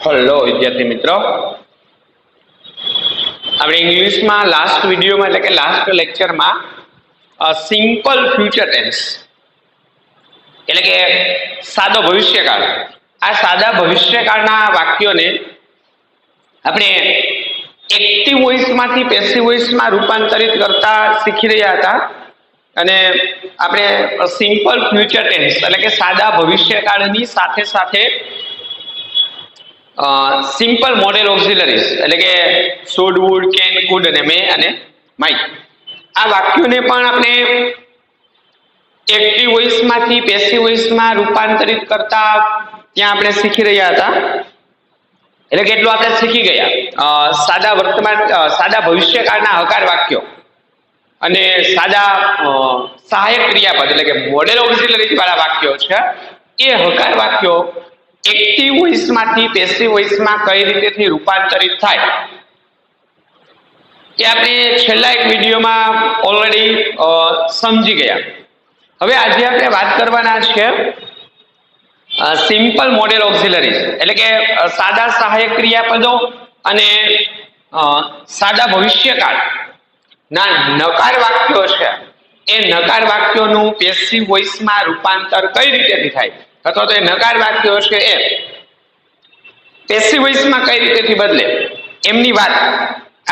Hello विद्यार्थी मित्रों, આપણે ઇંગ્લિશમાં લાસ્ટ વિડીયોમાં એટલે કે લાસ્ટ લેક્ચરમાં સિમ્પલ ફ્યુચર ટેન્સ એટલે કે સાદો ભવિષ્યકાળ, આ સાદા ભવિષ્યકાળના વાક્યોને આપણે એક્ટિવ વોઇસમાંથી પેસિવ વોઇસમાં રૂપાંતરિત કરતા શીખી રહ્યા હતા. અને આપણે સિમ્પલ ફ્યુચર ટેન્સ એટલે કે સાદા ભવિષ્યકાળની સાથે સાથે સિમ્પલ મોડેલ ઓક્સિલરીઝ એટલે કે શુડ, વુડ, કેન, કુડ અને મે અને માઇટ, આ વાક્યોને પણ આપણે એક્ટિવ વોઇસમાંથી પેસિવ વોઇસમાં રૂપાંતરિત કરતા ત્યાં આપણે શીખી રહ્યા હતા. એટલે કેટલું આપણે શીખી ગયા સાદા ભવિષ્યકાળના હકાર વાક્યો અને સાદા સહાયક ક્રિયાપદ એટલે કે મોડેલ ઓક્સિલરીઝ વાળા વાક્યો છે. એ હકાર વાક્યો એક્ટિવ વોઇસમાંથી પેસિવ વોઇસમાં કઈ રીતેથી રૂપાંતરિત થાય એ આપણે છેલ્લા એક વિડીયોમાં ઓલરેડી સમજી ગયા. હવે આજે આપણે વાત કરવાના છે સિમ્પલ મોડેલ ઓક્સિલરીઝ એટલે કે સાદા સહાયક ક્રિયાપદો અને સાદા ભવિષ્યકાળ ના નકાર વાક્યો છે. એ નકાર વાક્યોનું પેસિવ વોઇસમાં રૂપાંતર કઈ રીતેથી થાય અથવા તો એ નકાર વાક્યો છે એ પેસિવ વોઇસમાં કઈ રીતેથી બદલે એમની વાત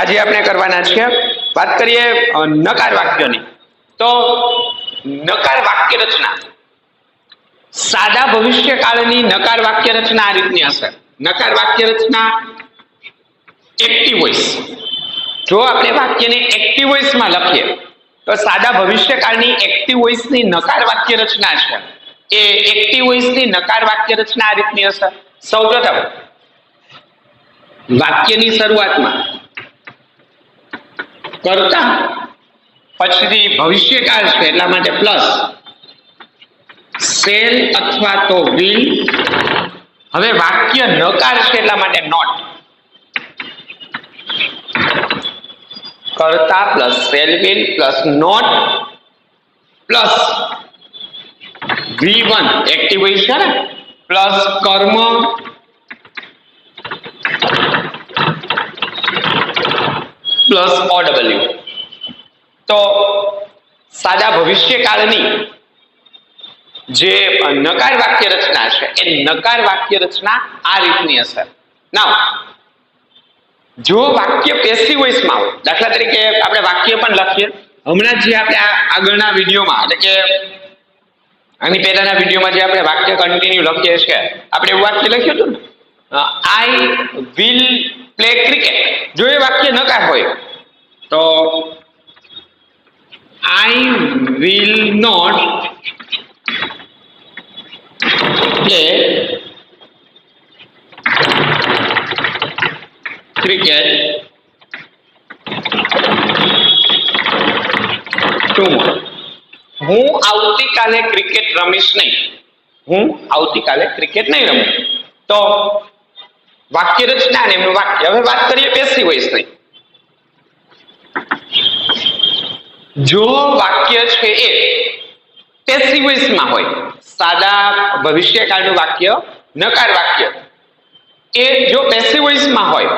આજે આપણે કરવાના છે. વાત કરીએ નકાર વાક્યોની, તો નકાર વાક્ય રચના, સાદા ભવિષ્યકાળની નકાર વાક્ય રચના આ રીતની હશે. નકાર વાક્ય રચના એક્ટિવ વોઇસ, જો આપણે વાક્યને એક્ટિવ વોઇસમાં લખીએ તો સાદા ભવિષ્યકાળની એક્ટિવ વોઇસની નકાર વાક્ય રચના છે એ એક્ટિવ વોઇસની નકાર વાક્ય રચના આ રીતની હશે. સૌપ્રથમ વાક્યની શરૂઆતમાં કર્તા, પછીથી ભવિષ્યકાળ છે એટલા માટે પ્લસ શેલ અથવા તો વિલ. હવે વાક્ય નકાર છે એટલા માટે નોટ. કર્તા plus shall will plus not plus V1 active voice છે ને, પ્લસ કર્મ પ્લસ OW. તો સાદા ભવિષ્યકાળની જે નકાર વાક્ય રચના છે એ નકાર વાક્ય રચના આ રીતની હશે. નાઉ જો વાક્ય પેસિવ વોઇસમાં હોય, દાખલા તરીકે આપણે વાક્ય પણ લખીએ હમણાં જે આપણે આગળના વિડીયોમાં એટલે કે આની પહેલાના વિડીયોમાં જે આપણે વાક્ય કન્ટિન્યુ લખીએ છીએ, આપણે એવું વાક્ય લખ્યું હતું ને, આઈ વિલ પ્લે ક્રિકેટ. જો એ વાક્ય નકાર હોય તો I will not play cricket tomorrow. હું આવતીકાલે ક્રિકેટ રમીશ નહીં. હું આવતીકાલે ક્રિકેટ નહીં રમું. તો વાક્ય રચના ને એમનું વાક્ય. હવે વાત કરીએ પેસિવ વોઇસની. જો વાક્ય છે એ પેસિવ વોઇસમાં હોય, સાદા ભવિષ્યકાળનું વાક્ય નકાર વાક્ય એ જો પેસિવ વોઇસમાં હોય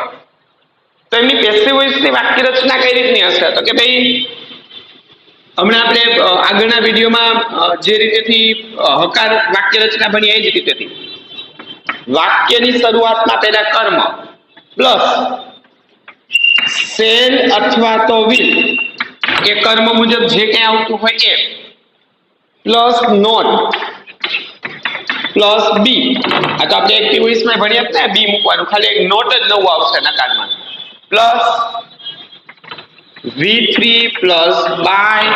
તો એમની પેસિવ વોઇસની વાક્ય રચના કઈ રીતની હશે? તો કે ભાઈ હમણાં આપણે આગળના વિડીયોમાં જે રીતેથી હકાર વાક્ય રચના ભણી એ જ રીતેથી વાક્યની શરૂઆતમાં પહેલા કર્મ પ્લસ શેલ અથવા તો વિલ, એ કર્મ મુજબ જે કંઈ આવતું હોય એ, પ્લસ નોટ પ્લસ બી. આ તો આપણે એક્ટિવ વોઇસમાં ભણ્યા ને, બી મૂકવાનું, ખાલી એક નોટ જ નવું આવશે નકારમાં, plus V3 plus by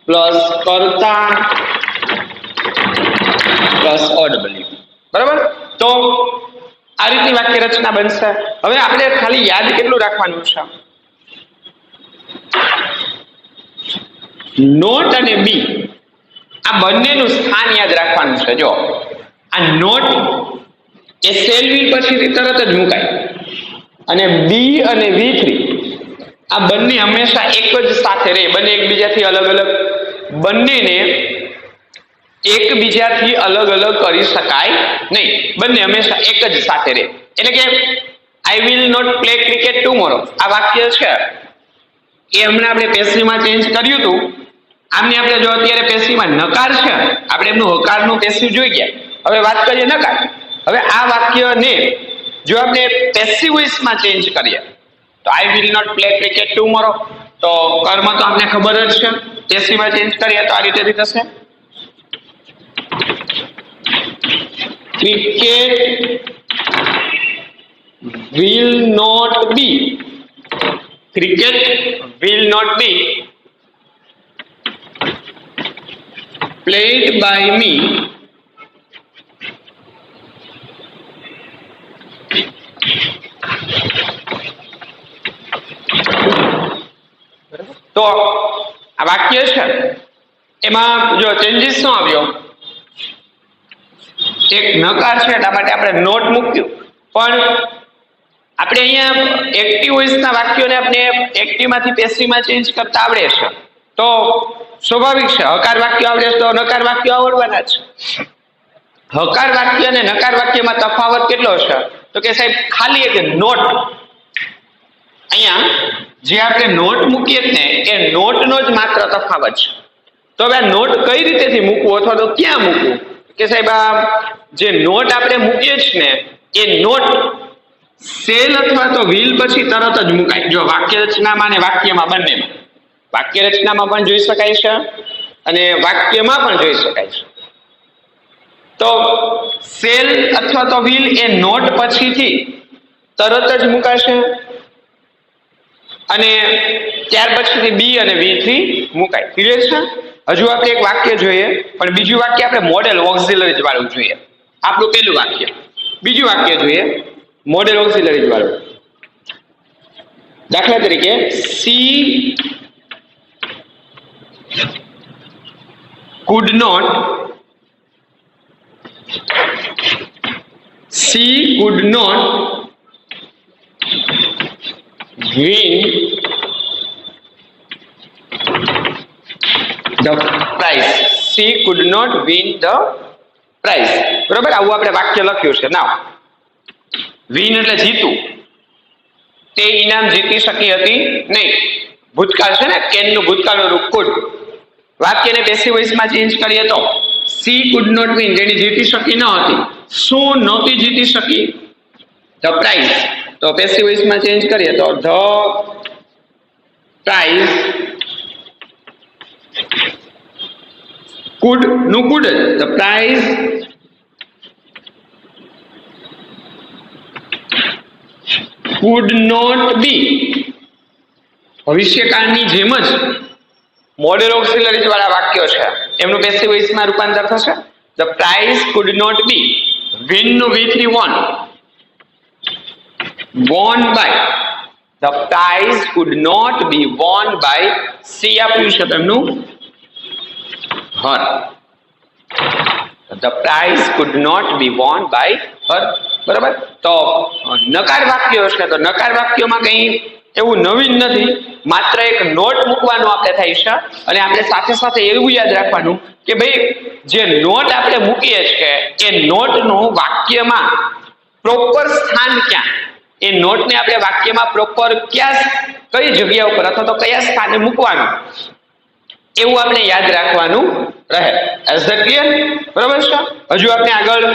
plus કર્તા પ્લસ OW. બરાબર? તો આ રીતની વાક્ય રચના બનશે. હવે આપણે ખાલી યાદ કેટલું રાખવાનું છે, નોટ અને બી આ બંનેનું સ્થાન યાદ રાખવાનું છે. જો આ નોટ એ શેલ વિલ પછીથી તરત જ મુકાય અને બી અને V3 આ બંને હંમેશા એક જ સાથે રહે, બંને એકબીજાથી અલગ અલગ, બંનેને એકબીજાથી અલગ અલગ કરી શકાય નહીં, બંને હંમેશા એક જ સાથે રહે. એટલે કે I will not play cricket tomorrow આ વાક્ય છે એ હમણાં આપણે પેશીમાં ચેન્જ કર્યું હતું. આમને આપણે જો અત્યારે પેશીમાં નકાર છે, આપણે એમનું હકારનું પેશી જોઈ ગયા. હવે વાત કરીએ નકાર. હવે આ વાક્યને જો આપણે પેસિવ વોઇસમાં ચેન્જ કરીએ તો I will not play cricket tomorrow, તો કર્મ તો આપણે ખબર જ છે. પેશીમાં ચેન્જ કરીએ તો આ રીતે થશે cricket will not be played by me તો આ વાક્ય છે એમાં જો ચેન્જીસ શું આવ્યો, એક નકાર છે એટલા માટે આપણે નોટ મૂક્યું, પણ આપણે અહીંયા એક્ટિવ વોઇસના વાક્યોને આપણે એક્ટિવમાંથી પેસિવમાં ચેન્જ કરતા આવડે છે તો સ્વાભાવિક છે. હકાર વાક્ય આવડે તો નકાર વાક્ય આવડવાના છે. હકાર વાક્ય અને નકાર વાક્યમાં તફાવત કેટલો છે તો કે સાહેબ ખાલી એક નોટ, અહીંયા જે આપણે નોટ મૂકીએ ને એ નોટનો જ માત્ર તફાવત છે. તો હવે આ નોટ કઈ રીતેથી મૂકવું અથવા તો ક્યાં મૂકવું કે સાહેબ આ જે નોટ આપણે મૂકીએ છીએ ને એ નોટ સેલ અથવા તો વિલ પછી તરત જ મુકાય. જો વાક્ય રચનામાં અને વાક્યમાં બંનેમાં, વાક્ય રચનામાં પણ જોઈ શકાય છે અને વાક્યમાં પણ જોઈ શકાય છે. તો સેલ અથવા તો વિલ એ નોટ પછીથી તરત જ મુકાશે અને ત્યાર પછીથી બી અને વી થી મુકાય. ક્લિયર છે? હજુ આપણે એક વાક્ય જોઈએ, પણ બીજું વાક્ય આપણે મોડેલ ઓક્સિલરી વાળું જોઈએ. આપણું પહેલું વાક્ય, બીજું વાક્ય જોઈએ મોડેલ ઓક્સિલરી વાળું. દાખલા તરીકે C could not win the prize. She could not win the prize. બરોબર, આવું આપણે વાક્ય લખ્યું છે. નાવ વિન એટલે જીતું, તે ઇનામ જીતી શકી હતી નહીં. ભૂતકાળ છે ને, કેન નું ભૂતકાળનું રૂપ could. વાક્યને પેસિવ વોઇસમાં ચેન્જ કરીએ તો she could not win, જેની જીતી શકી ન હતી. શું નહોતી જીતી શકી? the prize. તો પેસિવ વોઇસમાં ચેન્જ કરીએ તો the prize could નું could, the prize could not be. ભવિષ્યકાળની જેમ જ મોડેલ ઓક્સિલરી વાળા વાક્યો છે એમનું પેસિવ વોઇસમાં રૂપાંતર થશે. the prize could not be, win નું v3 won by, the prize could not be won by, c આપ્યું છે એમનું her, the prize could not be won by her. બરાબર, તો નકાર વાક્યો છે તો નકાર વાક્યોમાં કંઈ એવું નવીન નથી, માત્ર એક નોટ મૂકવાનું આપણે થાય છે. અને આપણે સાથે સાથે એવું યાદ રાખવાનું કે ભાઈ જે નોટ આપણે મૂકીએ છીએ એ નોટનું વાક્યમાં પ્રોપર સ્થાન ક્યાં, એ નોટને આપણે વાક્યમાં પ્રોપર કઈ જગ્યા ઉપર અથવા તો કયા સ્થાને મૂકવાનું એવું આપણે યાદ રાખવાનું રહે. As that clear? બરાબર છે. હજુ આપણે આગળ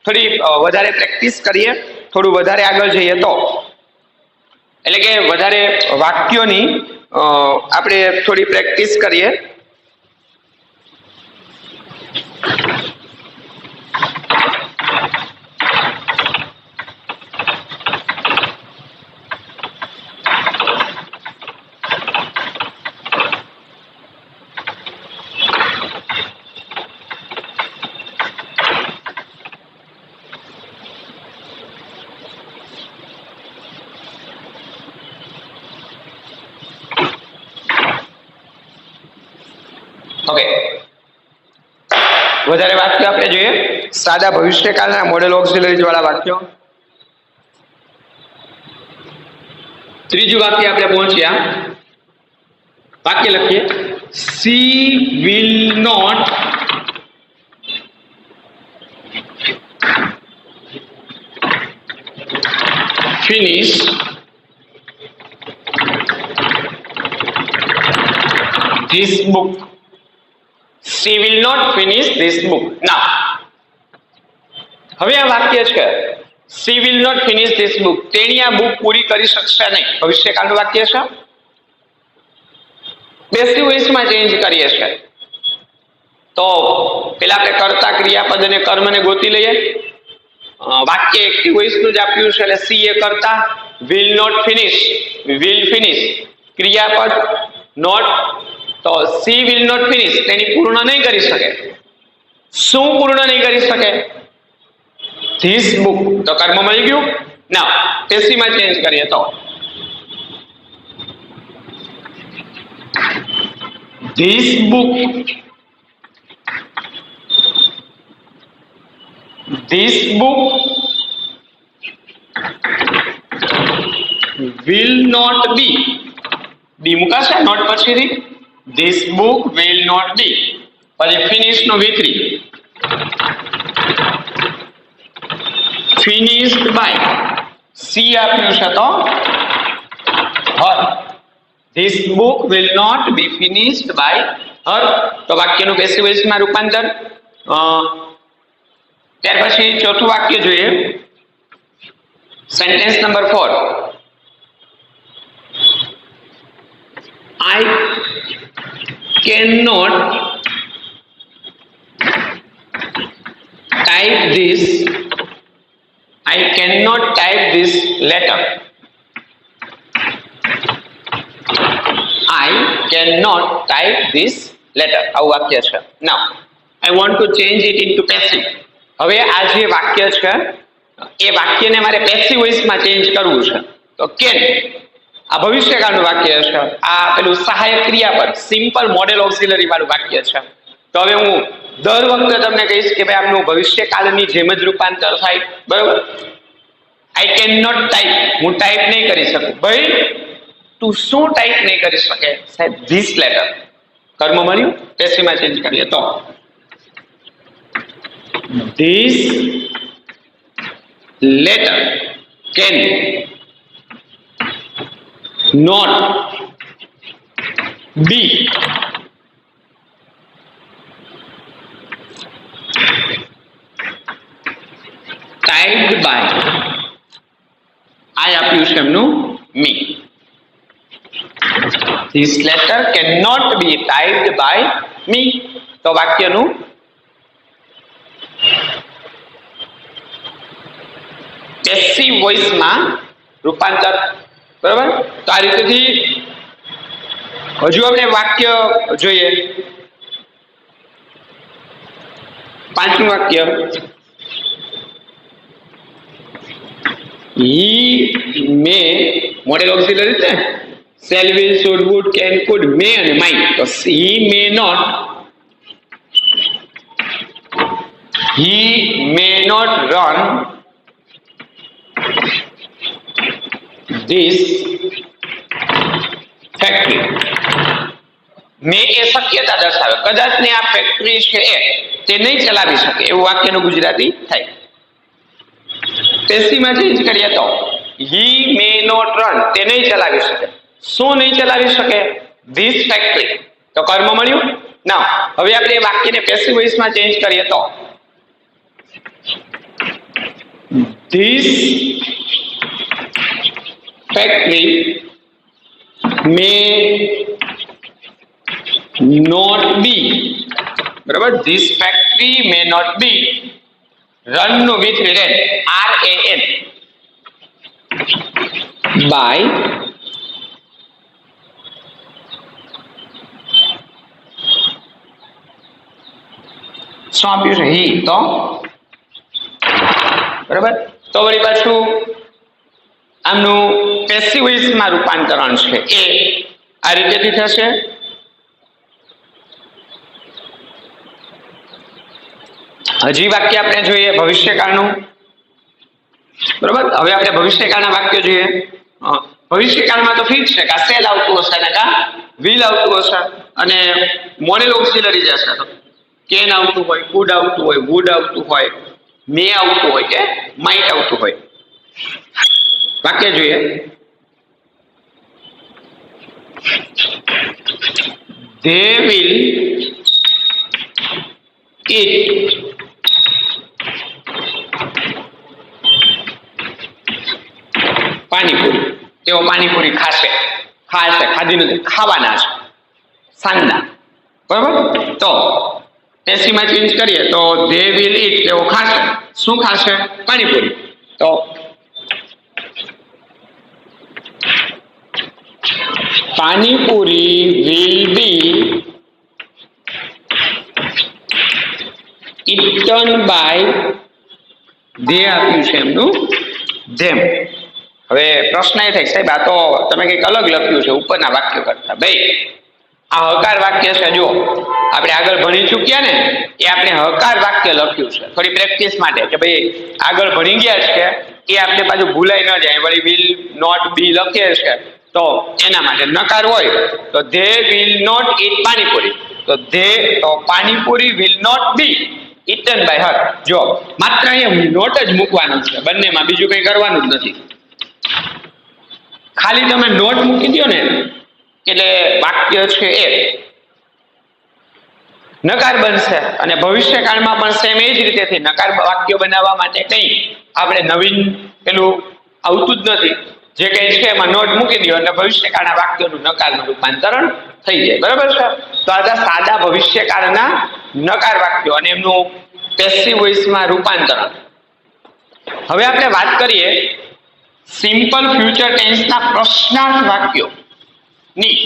થોડી વધારે પ્રેક્ટિસ કરીએ, થોડું વધારે આગળ જઈએ તો, એટલે કે વધારે વાક્યોની આપણે થોડી પ્રેક્ટિસ કરીએ. ઓકે, વધારે વાક્યો આપણે જોઈએ. સાદા ભવિષ્યકાળના મોડેલ ઓક્સિલરી વાળા વાક્યો. ત્રીજું વાક્ય આપણે પહોંચ્યા. વાક્ય લખીએ, she will not finish this book. She will not finish this book. Now, હવે આ વાક્ય છે she will not finish this book. તેણી આ બુક પૂરી કરી શકશે નહીં. ભવિષ્યકાળનું વાક્ય છે. પેસિવ વોઇસમાં ચેન્જ કરીએ છીએ તો પેલા આપણે કર્તા ક્રિયાપદ અને કર્મને ગોતી લઈએ. વાક્ય એક્ટિવ વોઇસનું જ આપ્યું છે એટલે સી એ કર્તા, will not finish will finish ક્રિયાપદ not, તો she will not finish તેની પૂર્ણ નહીં કરી શકે. શું પૂર્ણ નહીં કરી શકે? this book. તો કર્મ મળી ગયું. નાઉ પેસિવમાં ચેન્જ કરીએ તો this book will not be. બી મુકાશે નોટ પછીથી. this book will not be. પછી ફિનિશ નો V3 finished by. C આપ્યું છે તો her. this book will not be finished by her. તો વાક્યનું પેસિવ વોઇસમાં રૂપાંતર. ત્યાર પછી ચોથું વાક્ય જોઈએ. Sentence number 4. I cannot type this letter. I cannot type this letter. આવું વાક્ય છે. Now I want to change it into passive. હવે આ જે વાક્ય છે એ વાક્યને મારે પેસિવ વોઇસમાં ચેન્જ કરવું છે. તો કેન આ ભવિષ્યકાળનું વાક્ય છે. આ પેલું સહાયક ક્રિયાપદ સિમ્પલ મોડેલ ઓક્સિલરી વાળું વાક્ય છે. તો હવે હું દર વખતે તમને કહીશ કે ભાઈ આમનું ભવિષ્યકાળની જેમ જ રૂપાંતર થાય. બરોબર? આઈ કેન નોટ ટાઈપ, હું ટાઈપ નહીં કરી શકું. ભાઈ તું શું ટાઈપ નહીં કરી શકે? સાહેબ ધીસ લેટર. કર્મ મળ્યું. પેસિવમાં ચેન્જ કરીએ તો this letter can not be typed by. I આપ્યું છે એમનું me. This letter cannot be typed by me. તો વાક્યનું પેસિવ વોઇસમાં રૂપાંતર. બરાબર? તો આ રીતેથી હજુ આપણે વાક્ય જોઈએ. પાંચમું વાક્ય. he may મોડેલ ઓક્સિલરી છે. shall, will, should, would, can, could, may અને might. તો he may not run this factory. મે એ શક્યતા દર્શાવે કદાચ ને આ ફેક્ટરી છે તે નહીં ચલાવી શકે એવું વાક્યનું ગુજરાતી થાય. પેસિવમાં ચેન્જ કરીએ તો he may not run તે નહીં ચલાવી શકે. શું નહીં ચલાવી શકે? this factory. તો કર્મ મળ્યું. ના હવે આપણે એ વાક્યને પેસિવ વોઇસમાં ચેન્જ કરીએ તો this factory may not be. બરાબર? this factory may not be run no with ran RAN by શું આપ્યું છે? he. તો બરાબર? તો વળી પાછું આમનું પેસિવ વોઇસમાં રૂપાંતરણ છે એ આ રીતેથી થશે. હજી વાક્ય આપણે જોઈએ ભવિષ્યકાળનું. બરાબર? હવે આપણે ભવિષ્યકાળના વાક્ય જોઈએ. ભવિષ્યકાળમાં તો ફિક્સ છે કે આ સેલ આવતું હશે અને કા વિલ આવતું હશે અને મોડેલ ઓક્સિલરી જશે. તો કેન આવતું હોય, કુડ આવતું હોય, વુડ આવતું હોય, મે આવતું હોય કે માઇટ આવતું હોય. વાક્ય જોઈએ. They will eat panipuri. તેઓ પાણીપુરી ખાશે. ખાધી નથી, ખાવાના છે સાંજના. બરાબર. તો પેસીમાં ચેન્જ કરીએ તો they will eat, તેઓ ખાશે. શું ખાશે? પાણીપુરી. તો panipuri will be eaten by, they આપ્યું છે એમનું them. હવે પ્રશ્ન એ થાય સાહેબ આ તો તમે કંઈક અલગ લખ્યું છે ઉપરના વાક્ય કરતા. ભાઈ આ હકાર વાક્ય છે. જો આપણે આગળ ભણી ચૂક્યા ને એ આપણે હકાર વાક્ય લખ્યું છે થોડી પ્રેક્ટિસ માટે કે ભાઈ આગળ ભણી ગયા છે એ આપણે પાછું ભૂલાઈ ન જાય. વળી વિલ નોટ બી લખીએ છે તો એના માટે નકાર હોય તો they will not eat panipuri. તો panipuri will not be eaten by her. જો માત્ર અહીંયા નોટ જ મૂકવાનું છે, બંનેમાં બીજું કંઈ કરવાનું જ નથી. ખાલી તમે નોટ મૂકી દો ને એટલે વાક્ય છે એ નકાર બનશે. અને ભવિષ્યકાળમાં પણ સેમ એ જ રીતેથી નકાર વાક્ય બનાવવા માટે કંઈ આપણે નવીન પેલું આવતું જ નથી. જે કંઈ છે એમાં નોટ મૂકી દો એટલે ભવિષ્યકાળના વાક્યનું નકારનું રૂપાંતરણ થઈ જાય. બરાબર છે. તો આ સાદા ભવિષ્યકાળના નકાર વાક્યો અને એમનું પેસિવ વોઇસમાં રૂપાંતરણ. હવે આપણે વાત કરીએ સિમ્પલ ફ્યુચર ટેન્સના પ્રશ્નાર્થ વાક્યો ની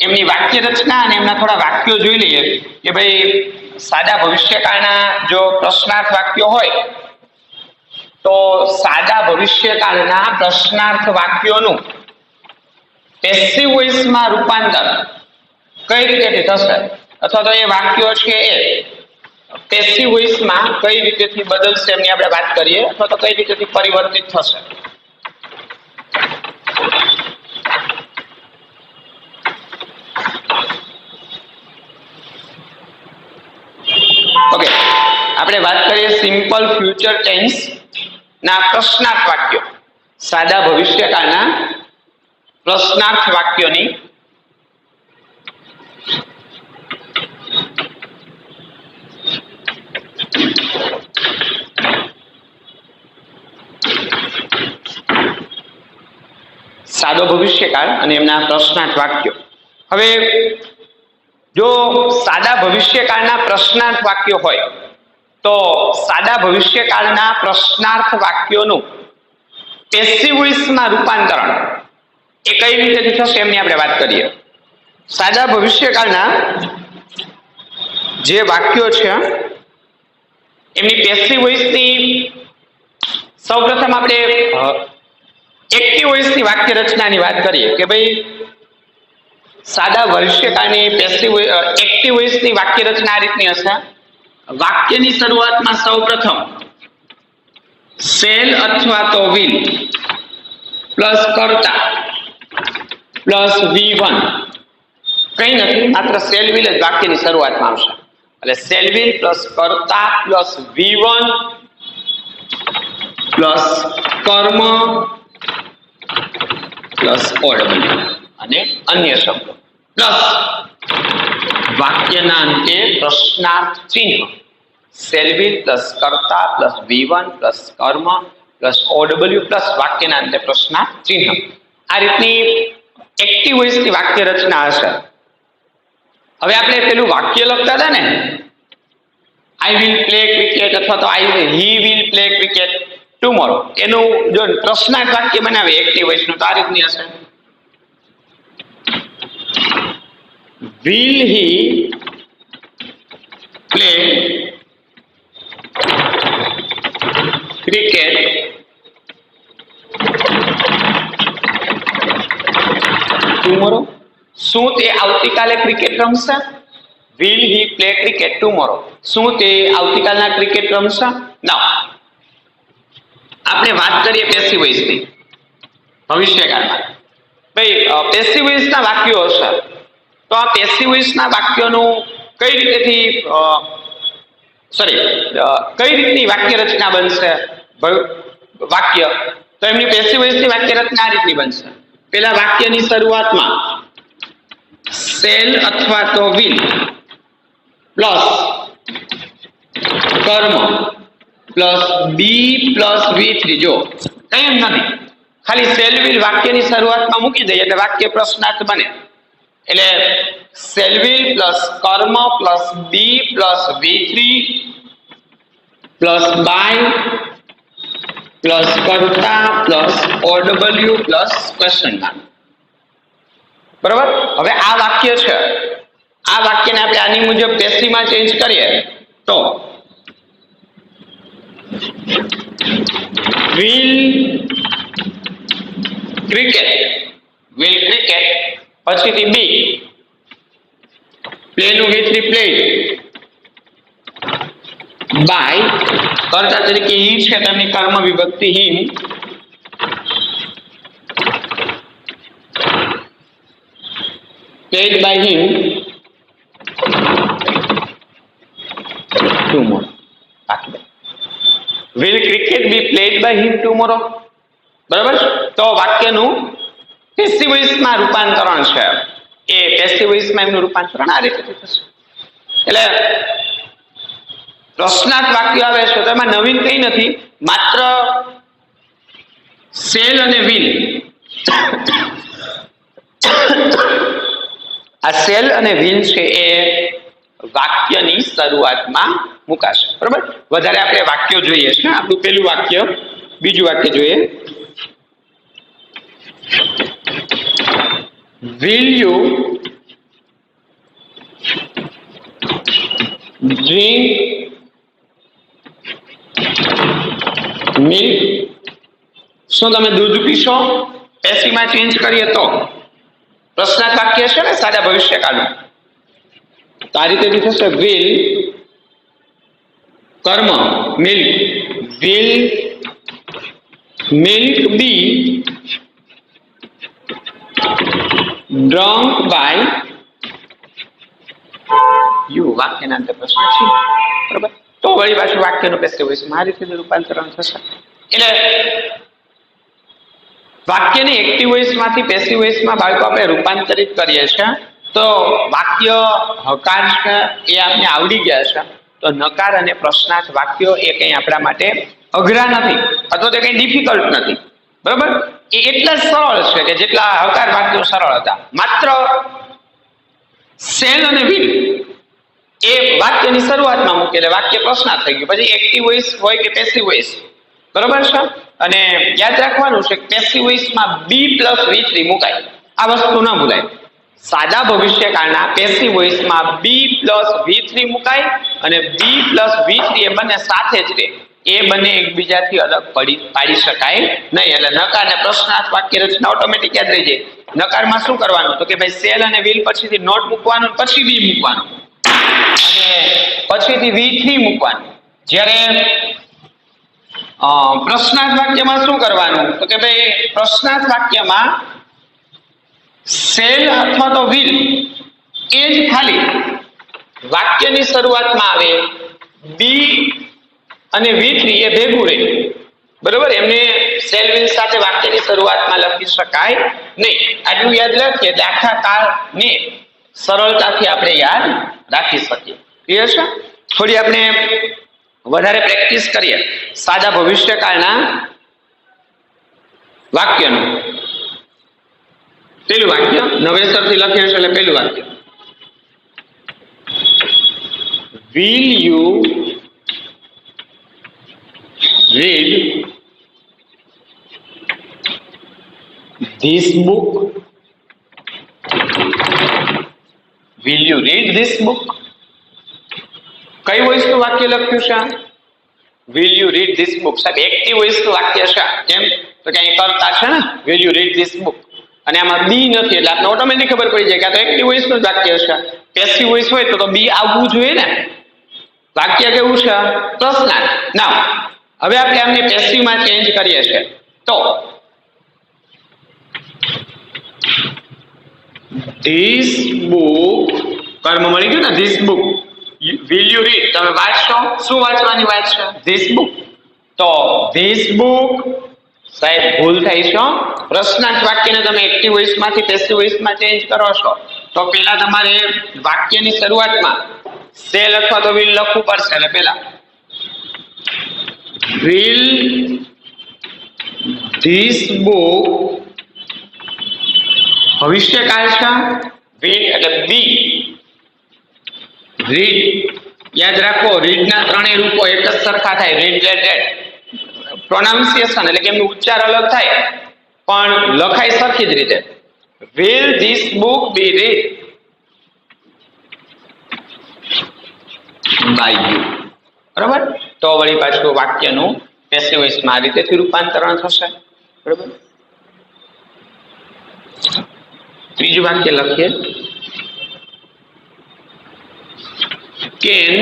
એમની વાક્ય રચના અને એમના થોડા વાક્યો જોઈ લઈએ કે ભાઈ સાદા ભવિષ્યકાળના જો પ્રશ્નાર્થ વાક્યો હોય તો સાદા ભવિષ્યકાળના પ્રશ્નાર્થ વાક્યોનું પેસિવ વોઇસમાં રૂપાંતર કઈ રીતે થશે અથવા તો એ વાક્યો છે એ પેસિવ વોઇસમાં કઈ રીતેથી બદલશે એમની આપણે વાત કરીએ અથવા તો કઈ રીતેથી પરિવર્તિત થશે. ઓકે, આપણે વાત કરીએ સિમ્પલ ફ્યુચર ટેન્સ ના પ્રશ્નાર્થ વાક્યો, સાદા ભવિષ્યકાળના પ્રશ્નાર્થ વાક્યોની સાદો ભવિષ્યકાળ અને એમના પ્રશ્નાર્થ વાક્યો. હવે જો સાદા ભવિષ્યકાળના પ્રશ્નાર્થ વાક્યો હોય તો સાદા ભવિષ્યકાળના પ્રશ્નાર્થ વાક્યોનું પેસિવ વોઇસમાં રૂપાંતરણ એ કઈ રીતે થશે એમની આપણે વાત કરીએ. સાદા ભવિષ્યકાળના જે વાક્યો છે એમની પેસિવ વોઇસની સૌપ્રથમ આપણે એક્ટિવ વોઇસની વાક્ય રચનાની વાત કરીએ કે ભાઈ સાદા ભવિષ્યકાળની પેસિવ એક્ટિવ વોઇસની વાક્ય રચના આ રીતની હશે. વાક્યની શરૂઆતમાં સૌપ્રથમ શેલ અથવા તો વિલ પ્લસ કર્તા પ્લસ V1 કંઈ નથી, માત્ર શેલ વિલ જ વાક્યની શરૂઆતમાં આવશે. એટલે શેલ વિલ પ્લસ કર્તા પ્લસ V1 પ્લસ કર્મ પ્લસ OW અને અન્ય શબ્દો પ્લસ વાક્યના અંતે પ્રશ્નાર્થ ચિહ્ન શેલ વિલ પ્લસ કર્તા પ્લસ V1 પ્લસ કર્મ પ્લસ OW પ્લસ વાક્યના અંતે પ્રશ્નાર્થ ચિહ્ન. આ રીતની એક્ટિવ વોઇસની વાક્ય રચના હશે. હવે આપણે પેલું વાક્ય લખતા હતા ને આઈ વિલ પ્લે ક્રિકેટ અથવા તો he will play cricket tomorrow, એનું જો પ્રશ્નાર્થ વાક્ય બનાવે એક્ટિવ વોઇસનું તો આ રીતની હશે. Will he play cricket tomorrow? શું તે આવતીકાલે ક્રિકેટ રમશે? Will he play cricket tomorrow? શું તે આવતીકાલના ક્રિકેટ રમશે? ના. આપણે વાત કરીએ પેસિવ વોઇસની ભવિષ્યકાળમાં. ભાઈ પેસિવ વોઇસના વાક્યો હશે તો આ પેસિવ વોઇસના વાક્યોનું કઈ રીતેથી કઈ રીતની વાક્ય રચના બનશે? વાક્ય તો એમની પેસિવ વોઇસની વાક્ય રચના આ રીતની બનશે. પેલા વાક્યની શરૂઆતમાં સેલ અથવા તો વિલ પ્લસ કર્મ પ્લસ બી પ્લસ V3. જો કઈ એમ નથી, ખાલી સેલ વિલ વાક્યની શરૂઆતમાં મૂકી દઈએ એટલે વાક્ય પ્રશ્નાર્થ બને. એટલે સેલ વિલ પ્લસ કર્મ plus be plus V3 plus by plus કર્તા plus OW plus question mark. બરાબર. હવે આ વાક્ય છે, આ વાક્યને આપણે આની મુજબ પેસિવમાં ચેન્જ કરીએ તો વિલ ક્રિકેટ પછીથી બી પ્લેનું V3 પ્લેડ બાય કર્તા તરીકે ઈ છે તેમની કર્મ વિભક્તિ હિમ played by him tomorrow. Will cricket be played by him tomorrow? બરાબર. તો વાક્યનું પેસિવ વોઇસમાં રૂપાંતરણ છે, એ પેસિવ વોઇસમાં એમનું રૂપાંતરણ આ રીતે થશે. એટલે પ્રશ્નાર્થ વાક્ય આવે છે તો એમાં નવીન કંઈ નથી, માત્ર સેલ અને વિલ, આ સેલ અને વિલ છે એ વાક્યની શરૂઆતમાં મુકાશે. બરાબર. વધારે આપણે વાક્યો જોઈએ છે. આપણું પેલું વાક્ય, બીજું વાક્ય જોઈએ. Will you drink milk? શું તમે દૂધ પીશો? પેસિવમાં ચેન્જ કરીએ તો પ્રશ્નાર્થ વાક્ય છે ને સાદા ભવિષ્યકાળનું, તો આ રીતે બી થશે. વિલ કર્મ milk, will milk be drunk by you. વાક્યના અંતે પ્રશ્ન છે. બરાબર. તો વળી પાછું વાક્યનું પેસિવ વોઇસમાં આ રીતે રૂપાંતરણ થશે. એટલે વાક્યને એક્ટિવ વોઇસમાંથી પેસિવ વોઇસમાં બાળકો આપણે રૂપાંતરિત કરીએ છીએ તો વાક્ય હકાર છે એ આપણે આવડી ગયા છે. તો નકાર અને પ્રશ્નાર્થ વાક્યો એ કંઈ આપણા માટે અઘરા નથી અથવા તો કંઈ ડિફિકલ્ટ નથી. બરાબર. એ એટલા જ સરળ છે કે જેટલા હકાર વાક્યો સરળ હતા. માત્ર સેલ અને વિલ એ વાક્યની શરૂઆતમાં મૂકે એટલે વાક્ય પ્રશ્નાર્થ થઈ ગયું. પછી એક્ટિવ વોઇસ હોય કે પેસિવ વોઇસ, બરાબર છે. અને યાદ રાખવાનું છે કે પેસિવ વોઇસમાં બી પ્લસ V3 મુકાય, આ વસ્તુ ન ભૂલાય. સાદા ભવિષ્યકાળના પેસિવ વોઇસમાં બી પ્લસ V3 મુકાય અને બી પ્લસ V3 એ બંને સાથે જ રહે, એ બંને એકબીજાથી અલગ પાડી શકાય નહીં. એટલે નકાર અને પ્રશ્નાર્થ વાક્ય રચના ઓટોમેટિક યાદ રહી જાય. નકારમાં શું કરવાનું તો કે ભાઈ સેલ અને વિલ પછીથી નોટ મૂકવાનું, પછી બી મૂકવાનું અને પછીથી V3 મૂકવાનું. જ્યારે પ્રશ્નાર્થ વાક્યમાં શું કરવાનું તો કે ભાઈ પ્રશ્નાર્થ વાક્યમાં સેલ અથવા તો વિલ એ જ ખાલી વાક્યની શરૂઆતમાં આવે, બી અને V3 એ ભેગું રહે. બરોબર. એમને સેલ વિલ સાથે વાક્યની શરૂઆતમાં લખી શકાય નહીં. આટલું યાદ રાખીએ એટલે આખા કાળને સરળતાથી આપણે યાદ રાખી શકીએ. ક્લિયર છે? થોડી આપણે વધારે પ્રેક્ટિસ કરીએ સાદા ભવિષ્યકાળના વાક્યનું. પેલું વાક્ય નવેસરથી લખ્યું છે એટલે પેલું વાક્ય, will you read this book? Will you read this book? કઈ વોઇસનું વાક્ય લખ્યું છે? will you read this book. સાહેબ એક્ટિવ વોઇસનું વાક્ય છે. કેમ તો કે અહીં કરતા છે ને, will you read this book, અને આમાં બી નથી એટલે આપણે ઓટોમેટિક ખબર પડી જાય કે આ તો એક્ટિવ વોઇસનું જ વાક્ય છે. પેસિવ વોઇસ હોય તો બી આવવું જોઈએ ને. વાક્ય કેવું છે? પ્રશ્નાર્થ. નાવ હવે આપણે આમને પેસિવમાં ચેન્જ કરીએ છીએ તો ધીસ બુક, કર્મ મળી ગયું ને, this book will you read, તમે વાંચશો. શું વાંચવાની વાત છે? This book. તો ધીસ બુક સાહેબ ભૂલ થાય છે હો. પ્રશ્નાર્થ વાક્યને તમે એક્ટિવ વોઇસમાંથી પેસિવ વોઇસમાં ચેન્જ કરો છો તો પેલા તમારે વાક્યની શરૂઆતમાં સેલ અથવા તો વિલ લખવું પડશે. એટલે પેલા વિલ ધીસ બુક, ભવિષ્યકાળ છે, વિલ એટલે બી, રીડ, યાદ રાખો રીડના ત્રણેય રૂપો એક જ સરખા થાય. રીડ, રેડ, પ્રોનાઉન્સિએશન એટલે કે એમનું ઉચ્ચાર અલગ થાય પણ લખાય સરખી જ રીતે. Will this book be read by you, બરાબર. તો વળી પાછું વાક્યનું પેસિવ વોઇસમાં આ રીતેથી રૂપાંતરણ થશે, બરાબર. ત્રીજું વાક્ય લખીએ. Can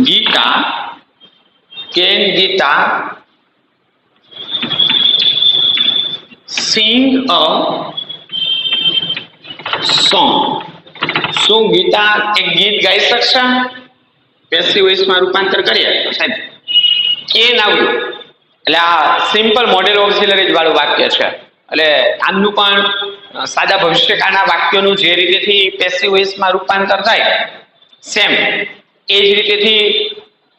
Gita, can Gita sing a song, શું ગીતા એક ગીત ગાઈ શકશે? પેસિવ વોઇસમાં રૂપાંતર કરીએ તો સાહેબ કેન આવ્યું એટલે આ સિમ્પલ મોડેલ ઓક્સિલરી વાળું વાક્ય છે. એટલે આમનું પણ સાદા ભવિષ્યકાળના વાક્યોનું જે રીતેથી પેસિવ વોઇસમાં રૂપાંતર થાય સેમ એ જ રીતેથી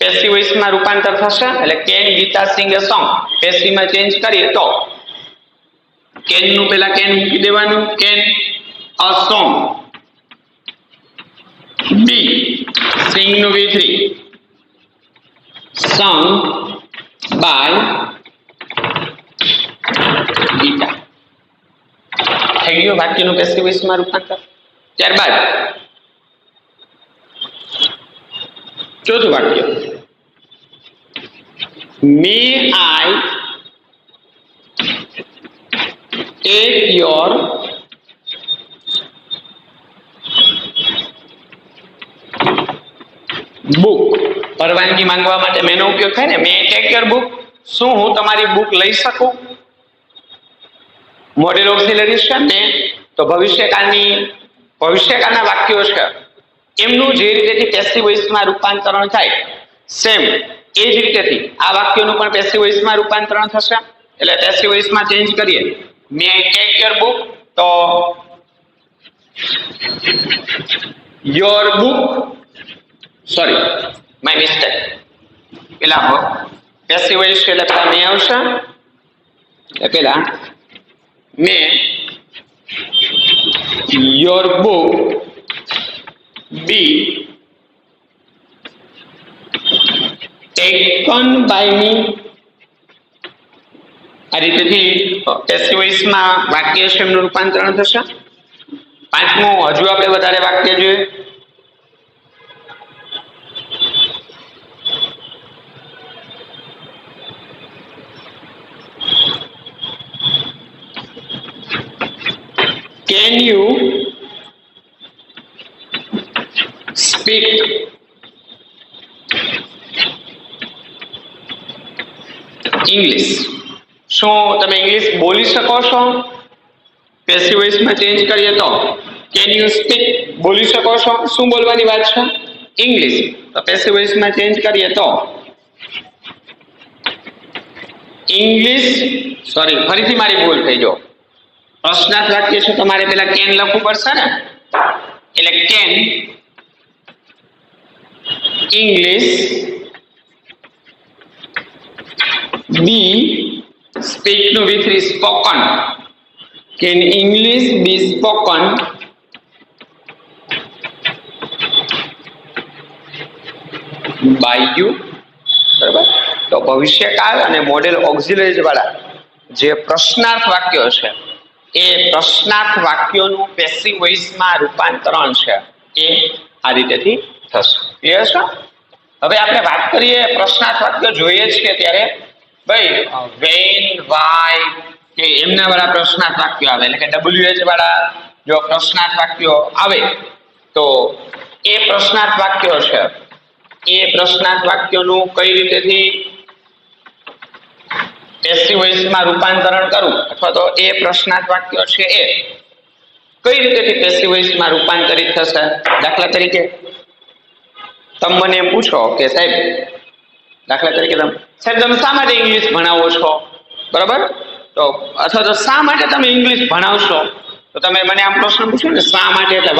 પેસિવ વોઇસમાં રૂપાંતર થશે. એટલે can Gita sing a song પેસિવમાં ચેન્જ કરીએ તો કેન નું પેલા કેન મૂકી દેવાનું, કેન અ સોંગ, બી સિંગ નું V3 sung by ગીતા. થઈ ગયું વાક્યનું પેસિવ વોઇસમાં રૂપાંતર. ત્યારબાદ ચોથું વાક્ય, મે આઈ ટેક યોર બુક, પરવાનગી માંગવા માટે મેનો ઉપયોગ થાય ને. મે ટેક યોર બુક, શું હું તમારી બુક લઈ શકું? મોડેલ ઓક્સિલરી છે ને તો ભવિષ્યકાળના વાક્યો છે એમનું જે રીતેથી પેસિવ વોઇસમાં રૂપાંતરણ થાય સેમ એ જ રીતેથી આ વાક્યોનું પણ પેસિવ વોઇસમાં રૂપાંતરણ થશે. એટલે પેસિવ વોઇસમાં ચેન્જ કરીએ મે ટેક યોર બુક તો your book, sorry my mistake, પેલા પેસિવ વોઇસ એટલે પેલા મે આવશે એટલે પેલા may your book be taken by me. આ રીતેથી પેસિવ વોઇસમાં વાક્ય છે એમનું રૂપાંતરણ થશે. પાંચમું હજુ આપણે વધારે વાક્ય જોઈએ. Can you speak English? શું તમે ઇંગ્લિશ બોલી શકો છો? પેસિવ વોઇસમાં ચેન્જ કરીએ તો કેન યુ સ્પીક, બોલી શકો છો? શું બોલવાની વાત છે? ઇંગ્લિશ. તો પેસિવ વોઇસમાં ચેન્જ કરીએ તો ઇંગ્લિશ, સોરી ફરીથી મારી ભૂલ થઈ જો. પ્રશ્નાર્થ વાક્ય છે તમારે પેલા કેન લખવું પડશે ને એટલે કેન ઇંગ્લિશ બી સ્પીક નું V3 spoken, can English be spoken by you, બરાબર. તો ભવિષ્યકાળ અને મોડેલ ઓક્સિલરી વાળા જે પ્રશ્નાર્થ વાક્યો છે એ પ્રશ્નાર્થ વાક્યોનું પેસિવ વોઇસમાં રૂપાંતરણ છે એ આ રીતેથી થશે. ક્લિયર છે? હવે આપણે વાત કરીએ પ્રશ્નાર્થ વાક્યો જોઈએ છીએ ત્યારે ભાઈ વેન, વાય કે એમના વાળા પ્રશ્નાર્થ વાક્યો આવે એટલે કે WH વાળા જો પ્રશ્નાર્થ વાક્યો આવે તો એ પ્રશ્નાર્થ વાક્યો છે એ પ્રશ્નાર્થ વાક્યોનું કઈ રીતેથી પેસિવ વોઇસમાં રૂપાંતરણ કરવું અથવા તો એ પ્રશ્નાર્થ વાક્યો છે એ કઈ રીતેથી પેસિવ વોઇસમાં રૂપાંતરિત થશે. દાખલા તરીકે તમે મને એમ પૂછો કે સાહેબ, દાખલા તરીકે સાહેબ તમે શા માટે ઇંગ્લિશ ભણાવો છો, બરાબર? તો અથવા તો શા માટે તમે ઇંગ્લિશ ભણાવશો, તો તમે મને આમ પ્રશ્ન પૂછો ને, શા માટે એટલે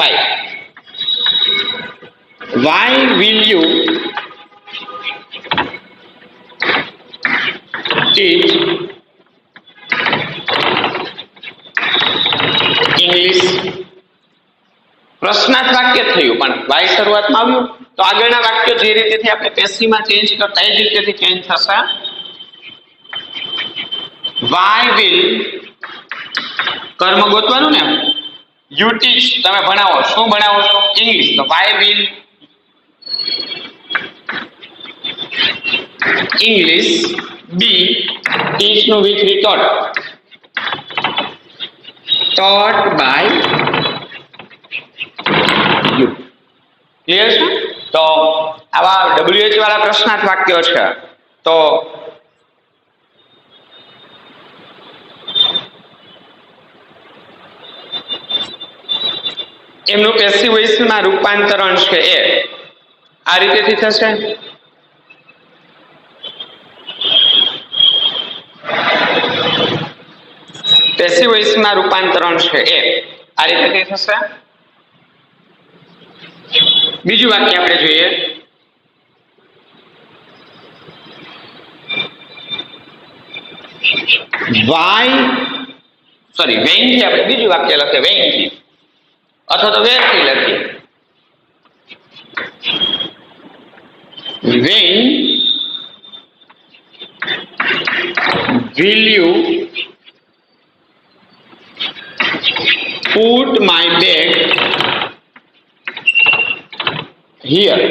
why will you teach English? પ્રશ્નાર્થ વાક્ય થયું, પણ વાય શરૂઆતમાં આવ્યું તો આગળના વાક્યો જે રીતેથી આપણે પેસિવમાં ચેન્જ કરતા એ જ રીતેથી ચેન્જ થશે. વાય વિલ, કર્મ ગોતવાનું ને, યુ ટીચ તમે ભણાવો, શું ભણાવો છો? ઇંગ્લિશ. તો why will English be teach નું V three taught by you. Clear છે? તો આવા WH વાળા પ્રશ્નાર્થ વાક્યો છે. તો એમનું પેસિવ વોઇસમાં રૂપાંતરણ છે એ આ રીતેથી થશે. પેસિવ વોઇસમાં રૂપાંતરણ છે એ આ રીતેથી થશે. બીજું વાક્ય આપણે જોઈએ. વેન થી આપણે બીજું વાક્ય લખીએ, વેન થી અથવા તો વેર થી લખીએ. When will you put my bag here?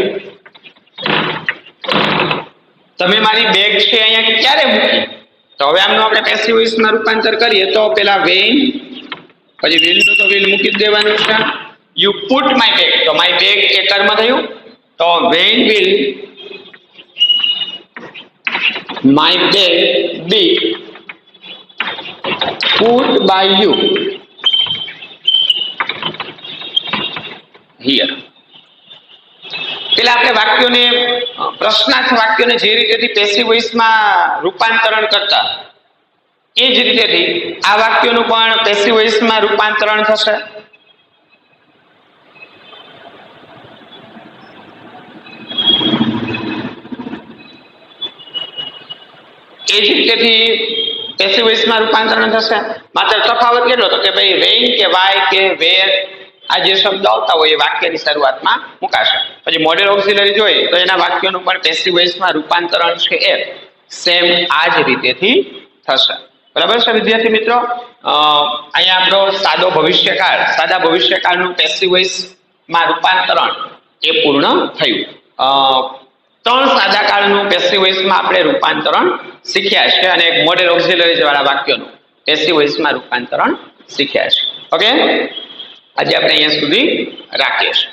તમે મારી બેગ છે અહીંયા ક્યારે મૂકી? તો હવે આમનું આપણે પેસિવ વોઇસમાં રૂપાંતર કરીએ તો પેલા વેન, પછી વિલ નું તો વિલ મૂકી જ દેવાનું છે. યુ પુટ માય બેગ, તો માય બેગ એ કર્મ થયું. તો when will my bag be put by you here. પેલા આપણે વાક્યોને, પ્રશ્નાર્થ વાક્યોને જે રીતેથી પેસિવ વોઇસમાં રૂપાંતરણ કરતા એ જ રીતેથી આ વાક્યોનું પણ પેસિવ વોઇસમાં રૂપાંતરણ થશે. એ જ રીતેથી પેસિવ વોઇસમાં રૂપાંતરણ થશે. માત્ર તફાવત કેટલો તો કે ભાઈ વેન કે વાય કે વેર આ જે શબ્દ આવતા હોય એ વાક્યની શરૂઆતમાં મુકાશે. પછી મોડેલ ઓક્સિલરી જોઈએ તો એના વાક્યોનું પણ પેસિવ વોઇસમાં રૂપાંતરણ છે એ સેમ આ જ રીતેથી થશે. બરાબર છે વિદ્યાર્થી મિત્રો? અહીંયા આપણો સાદા ભવિષ્યકાળનું પેસિવ વોઇસમાં રૂપાંતરણ એ પૂર્ણ થયું. 3 સાદા કાળનું પેસિવ વોઇસમાં આપણે રૂપાંતરણ શીખ્યા છે અને એક મોડેલ ઓક્સિલરી વાળા વાક્યોનું પેસિવ વોઇસમાં રૂપાંતરણ શીખ્યા છે. ઓકે, આજે આપણે અહીંયા સુધી રાખીએ છીએ.